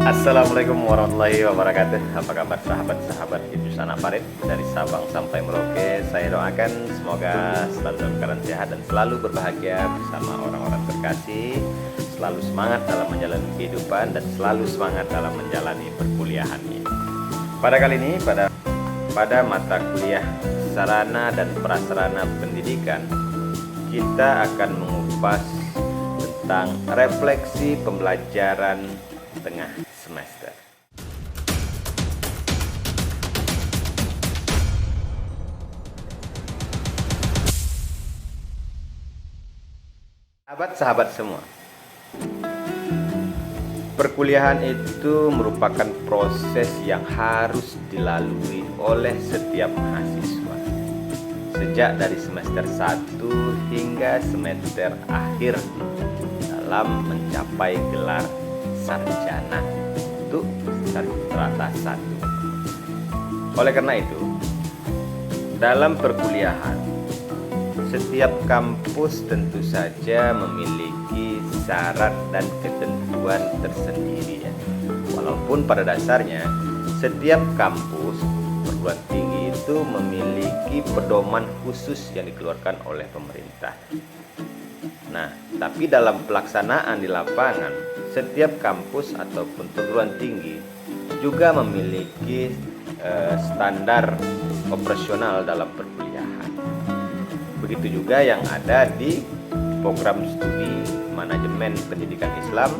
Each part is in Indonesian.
Assalamualaikum warahmatullahi wabarakatuh. Apa kabar sahabat-sahabat Jurusan Farid dari Sabang sampai Merauke? Saya doakan semoga selalu dalam keadaan sehat dan selalu berbahagia bersama orang-orang terkasih, selalu semangat dalam menjalani kehidupan dan selalu semangat dalam menjalani perkuliahan ini. Pada kali ini pada mata kuliah sarana dan prasarana pendidikan, kita akan mengupas tentang refleksi pembelajaran tengah semester. Sahabat-sahabat semua, perkuliahan itu merupakan proses yang harus dilalui oleh setiap mahasiswa sejak dari semester 1 hingga semester akhir dalam mencapai gelar sarjana untuk strata 1. Oleh karena itu, dalam perkuliahan, setiap kampus tentu saja memiliki syarat dan ketentuan tersendiri ya. Walaupun pada dasarnya setiap kampus perguruan tinggi itu memiliki pedoman khusus yang dikeluarkan oleh pemerintah. Nah, tapi dalam pelaksanaan di lapangan, setiap kampus ataupun perguruan tinggi juga memiliki standar operasional dalam perkuliahan. Begitu juga yang ada di program studi manajemen pendidikan Islam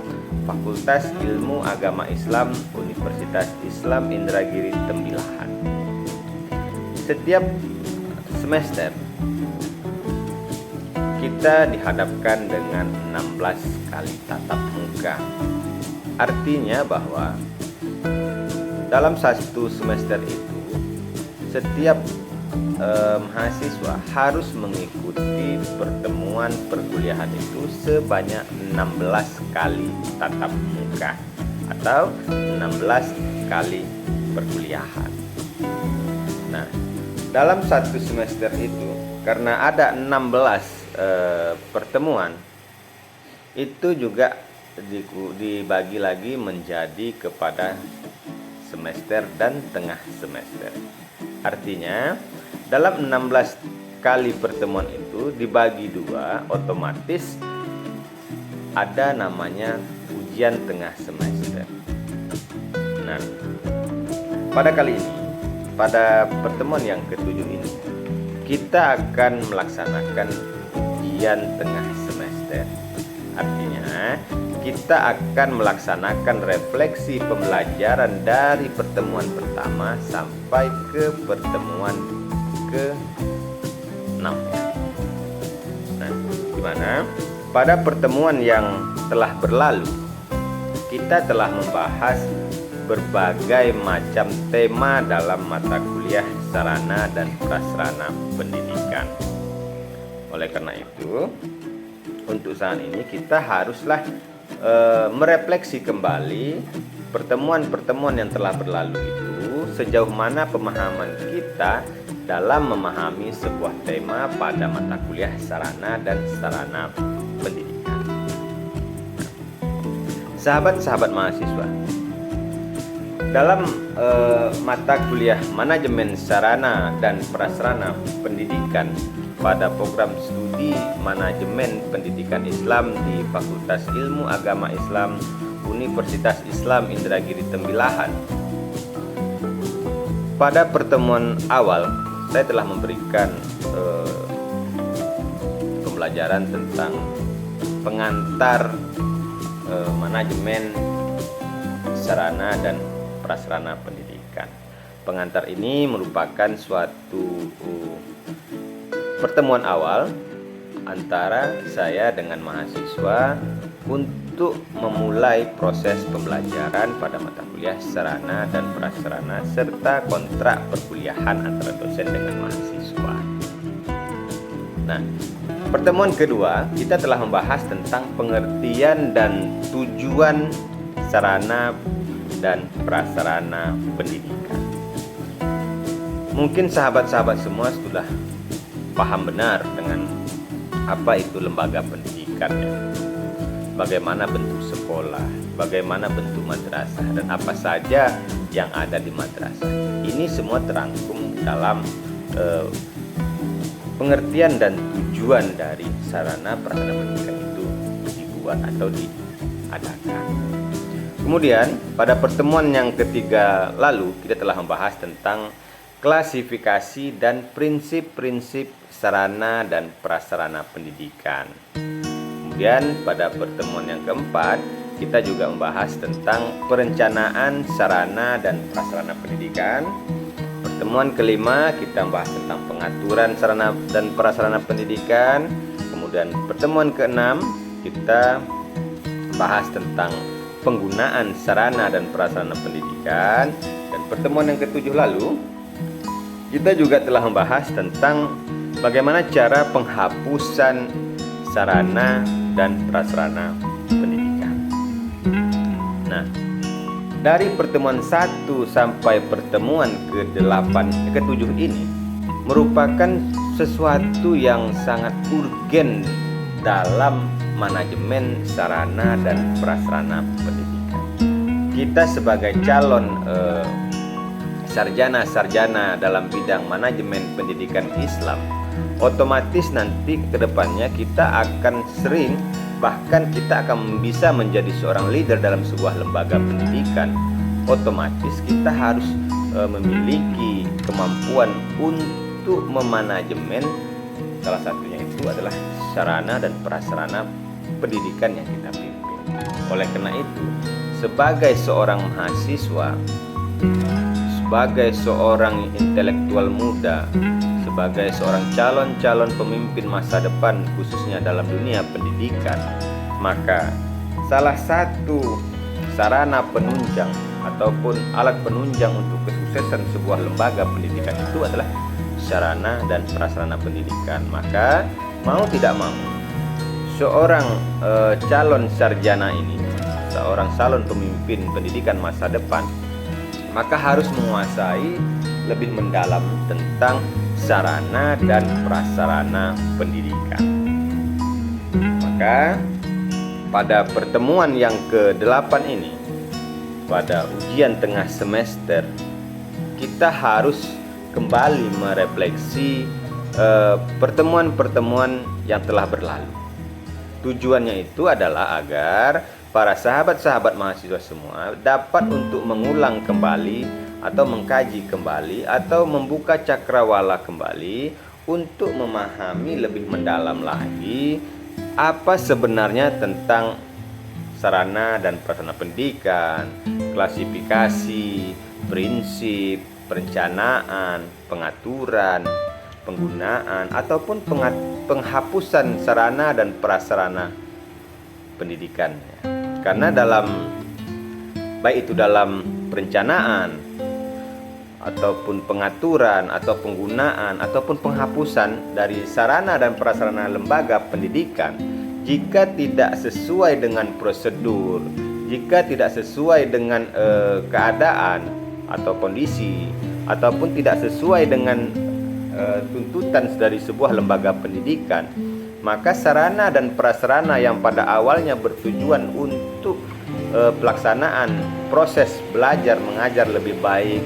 Fakultas Ilmu Agama Islam Universitas Islam Indragiri Tembilahan. Setiap semester kita dihadapkan dengan 16 kali tatap muka. Artinya bahwa dalam satu semester itu setiap mahasiswa harus mengikuti pertemuan perkuliahan itu sebanyak 16 kali tatap muka atau 16 kali perkuliahan. Nah, dalam satu semester itu karena ada 16 pertemuan, itu juga dibagi lagi menjadi kepada semester dan tengah semester. Artinya dalam 16 kali pertemuan itu dibagi dua, otomatis ada namanya ujian tengah semester. Nah, pada kali ini, pada pertemuan yang ketujuh ini, kita akan melaksanakan ujian tengah semester. Artinya kita akan melaksanakan refleksi pembelajaran dari pertemuan pertama sampai ke pertemuan ke-6. Nah, dimana pada pertemuan yang telah berlalu kita telah membahas berbagai macam tema dalam mata kuliah sarana dan prasarana pendidikan. Oleh karena itu, untuk saat ini kita haruslah merefleksi kembali pertemuan-pertemuan yang telah berlalu itu, sejauh mana pemahaman kita dalam memahami sebuah tema pada mata kuliah sarana dan sarana pendidikan. Sahabat-sahabat mahasiswa, dalam mata kuliah manajemen sarana dan prasarana pendidikan pada program studi manajemen pendidikan Islam di Fakultas Ilmu Agama Islam Universitas Islam Indragiri Tembilahan, pada pertemuan awal saya telah memberikan pembelajaran tentang pengantar manajemen sarana dan prasarana pendidikan. Pengantar ini merupakan suatu pertemuan awal antara saya dengan mahasiswa untuk memulai proses pembelajaran pada mata kuliah sarana dan prasarana serta kontrak perkuliahan antara dosen dengan mahasiswa. Nah, pertemuan kedua kita telah membahas tentang pengertian dan tujuan sarana dan prasarana pendidikan. Mungkin sahabat-sahabat semua sudah paham benar dengan apa itu lembaga pendidikan. bagaimana bentuk sekolah, bagaimana bentuk madrasah, dan apa saja yang ada di madrasah. Ini semua terangkum dalam pengertian dan tujuan dari sarana prasarana pendidikan itu dibuat atau diadakan. Kemudian pada pertemuan yang ketiga lalu kita telah membahas tentang klasifikasi dan prinsip-prinsip sarana dan prasarana pendidikan. Kemudian pada pertemuan yang keempat kita juga membahas tentang perencanaan sarana dan prasarana pendidikan. Pertemuan kelima kita membahas tentang pengaturan sarana dan prasarana pendidikan. Kemudian pertemuan keenam kita bahas tentang penggunaan sarana dan prasarana pendidikan. Dan pertemuan yang ketujuh lalu kita juga telah membahas tentang bagaimana cara penghapusan sarana dan prasarana pendidikan. Nah, dari pertemuan 1 sampai pertemuan ke-7 ini merupakan sesuatu yang sangat urgen dalam manajemen sarana dan prasarana pendidikan. Kita sebagai calon sarjana-sarjana dalam bidang manajemen pendidikan Islam, otomatis nanti ke depannya kita akan sering, bahkan kita akan bisa menjadi seorang leader dalam sebuah lembaga pendidikan. Otomatis kita harus memiliki kemampuan untuk memanajemen, salah satunya itu adalah sarana dan prasarana pendidikan yang kita pimpin. Oleh karena itu, sebagai seorang mahasiswa, sebagai seorang intelektual muda, sebagai seorang calon-calon pemimpin masa depan khususnya dalam dunia pendidikan, maka salah satu sarana penunjang ataupun alat penunjang untuk kesuksesan sebuah lembaga pendidikan itu adalah sarana dan prasarana pendidikan. Maka mau tidak mau seorang calon sarjana ini, seorang calon pemimpin pendidikan masa depan, maka harus menguasai lebih mendalam tentang sarana dan prasarana pendidikan. Maka pada pertemuan yang ke-8 ini, pada ujian tengah semester, kita harus kembali merefleksi pertemuan-pertemuan yang telah berlalu. Tujuannya itu adalah agar para sahabat-sahabat mahasiswa semua dapat untuk mengulang kembali atau mengkaji kembali atau membuka cakrawala kembali untuk memahami lebih mendalam lagi apa sebenarnya tentang sarana dan prasarana pendidikan, klasifikasi, prinsip, perencanaan, pengaturan, penggunaan ataupun penghapusan sarana dan prasarana pendidikan. Karena baik itu dalam perencanaan ataupun pengaturan atau penggunaan ataupun penghapusan dari sarana dan prasarana lembaga pendidikan, jika tidak sesuai dengan prosedur, jika tidak sesuai dengan keadaan atau kondisi, ataupun tidak sesuai dengan tuntutan dari sebuah lembaga pendidikan, maka sarana dan prasarana yang pada awalnya bertujuan untuk pelaksanaan proses belajar mengajar lebih baik,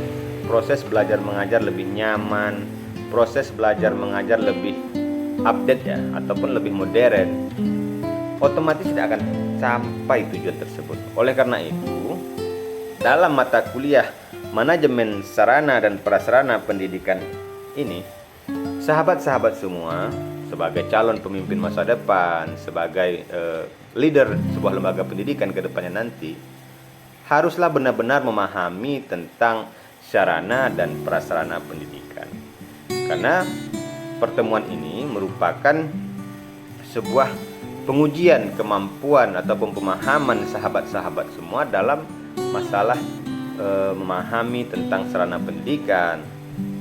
proses belajar mengajar lebih nyaman, proses belajar mengajar lebih update ya, ataupun lebih modern, otomatis tidak akan sampai tujuan tersebut. Oleh karena itu, dalam mata kuliah manajemen sarana dan prasarana pendidikan ini, sahabat-sahabat semua sebagai calon pemimpin masa depan, sebagai leader sebuah lembaga pendidikan ke depannya nanti, haruslah benar-benar memahami tentang sarana dan prasarana pendidikan. Karena pertemuan ini merupakan sebuah pengujian kemampuan ataupun pemahaman sahabat-sahabat semua dalam masalah memahami tentang sarana pendidikan,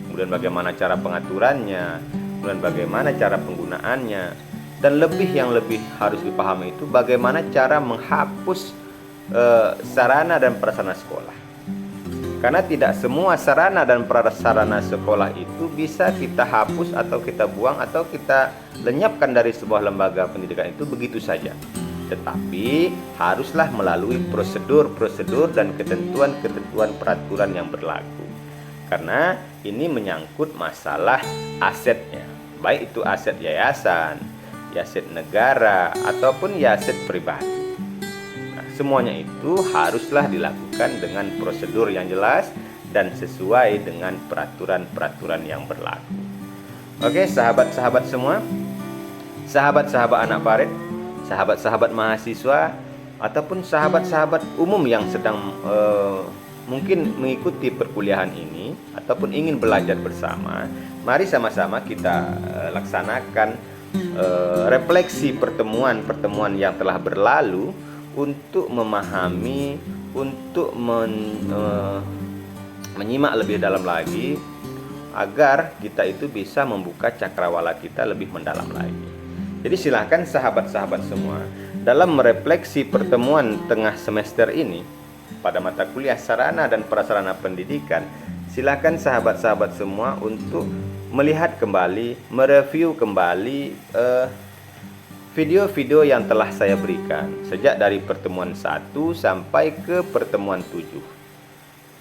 kemudian bagaimana cara pengaturannya, kemudian bagaimana cara penggunaannya, dan yang lebih harus dipahami itu bagaimana cara menghapus sarana dan prasarana sekolah. Karena tidak semua sarana dan prasarana sekolah itu bisa kita hapus atau kita buang atau kita lenyapkan dari sebuah lembaga pendidikan itu begitu saja. tetapi haruslah melalui prosedur-prosedur dan ketentuan-ketentuan peraturan yang berlaku. Karena ini menyangkut masalah asetnya, baik itu aset yayasan, aset negara, ataupun aset pribadi. Nah, semuanya itu haruslah dilakukan dengan prosedur yang jelas dan sesuai dengan peraturan-peraturan yang berlaku. Oke, sahabat-sahabat semua, sahabat-sahabat anak Farid, sahabat-sahabat mahasiswa, ataupun sahabat-sahabat umum yang sedang mungkin mengikuti perkuliahan ini ataupun ingin belajar bersama, mari sama-sama kita laksanakan refleksi pertemuan-pertemuan yang telah berlalu untuk memahami, untuk menyimak lebih dalam lagi, agar kita itu bisa membuka cakrawala kita lebih mendalam lagi. Jadi silakan sahabat-sahabat semua, dalam merefleksi pertemuan tengah semester ini pada mata kuliah sarana dan prasarana pendidikan, silakan sahabat-sahabat semua untuk melihat kembali, mereview kembali video-video yang telah saya berikan sejak dari pertemuan 1 sampai ke pertemuan 7.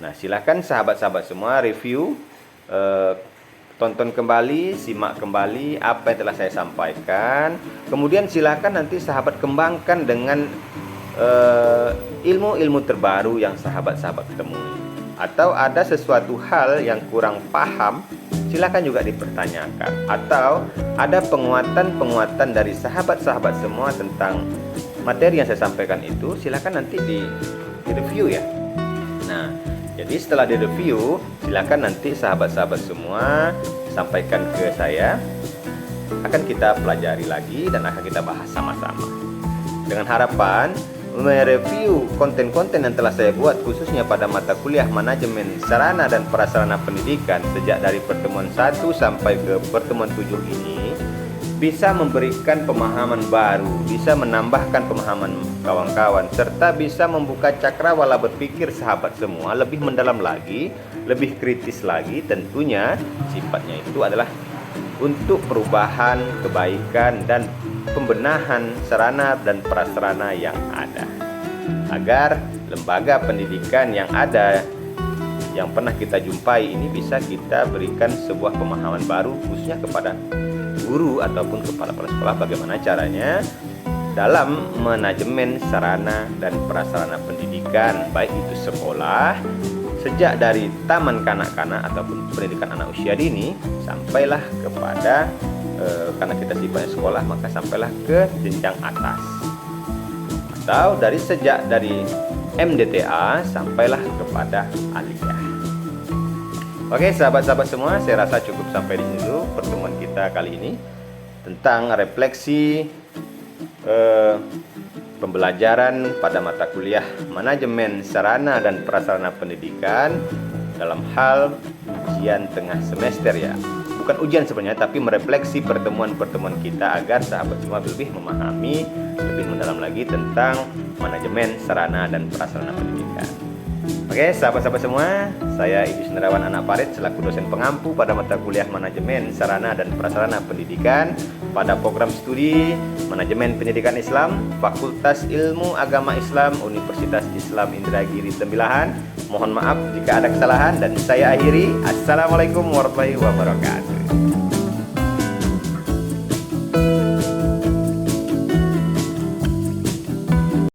Nah, silakan sahabat-sahabat semua review, tonton kembali, simak kembali apa yang telah saya sampaikan. Kemudian silakan nanti sahabat kembangkan dengan ilmu-ilmu terbaru yang sahabat-sahabat temui. Atau ada sesuatu hal yang kurang paham, silakan juga dipertanyakan. Atau ada penguatan-penguatan dari sahabat-sahabat semua tentang materi yang saya sampaikan itu, silakan nanti di-review ya. Nah, jadi setelah direview, silakan nanti sahabat-sahabat semua sampaikan ke saya. Akan kita pelajari lagi dan akan kita bahas sama-sama. Dengan harapan mereview konten-konten yang telah saya buat khususnya pada mata kuliah manajemen sarana dan prasarana pendidikan sejak dari pertemuan 1 sampai ke pertemuan 7 ini bisa memberikan pemahaman baru, bisa menambahkan pemahaman kawan-kawan, serta bisa membuka cakrawala berpikir sahabat semua lebih mendalam lagi, lebih kritis lagi. Tentunya sifatnya itu adalah untuk perubahan, kebaikan, dan pembenahan sarana dan prasarana yang ada, agar lembaga pendidikan yang ada yang pernah kita jumpai ini bisa kita berikan sebuah pemahaman baru khususnya kepada guru ataupun kepala-kepala sekolah bagaimana caranya dalam manajemen sarana dan prasarana pendidikan, baik itu sekolah sejak dari taman kanak-kanak ataupun pendidikan anak usia dini sampailah kepada karena kita sifatnya sekolah, maka sampailah ke jenjang atas, atau sejak dari MDTA sampailah kepada aliyah. Oke sahabat-sahabat semua, saya rasa cukup sampai di sini dulu pertemuan kita kali ini tentang refleksi pembelajaran pada mata kuliah manajemen sarana dan prasarana pendidikan dalam hal ujian tengah semester ya. Bukan ujian sebenarnya, tapi merefleksi pertemuan-pertemuan kita agar sahabat semua lebih memahami lebih mendalam lagi tentang manajemen sarana dan prasarana pendidikan. Oke sahabat-sahabat semua, saya Idris Nerawan Anak Farid selaku dosen pengampu pada mata kuliah manajemen sarana dan prasarana pendidikan pada program studi manajemen pendidikan Islam Fakultas Ilmu Agama Islam Universitas Islam Indragiri Tembilahan. Mohon maaf jika ada kesalahan dan saya akhiri. Assalamualaikum warahmatullahi wabarakatuh.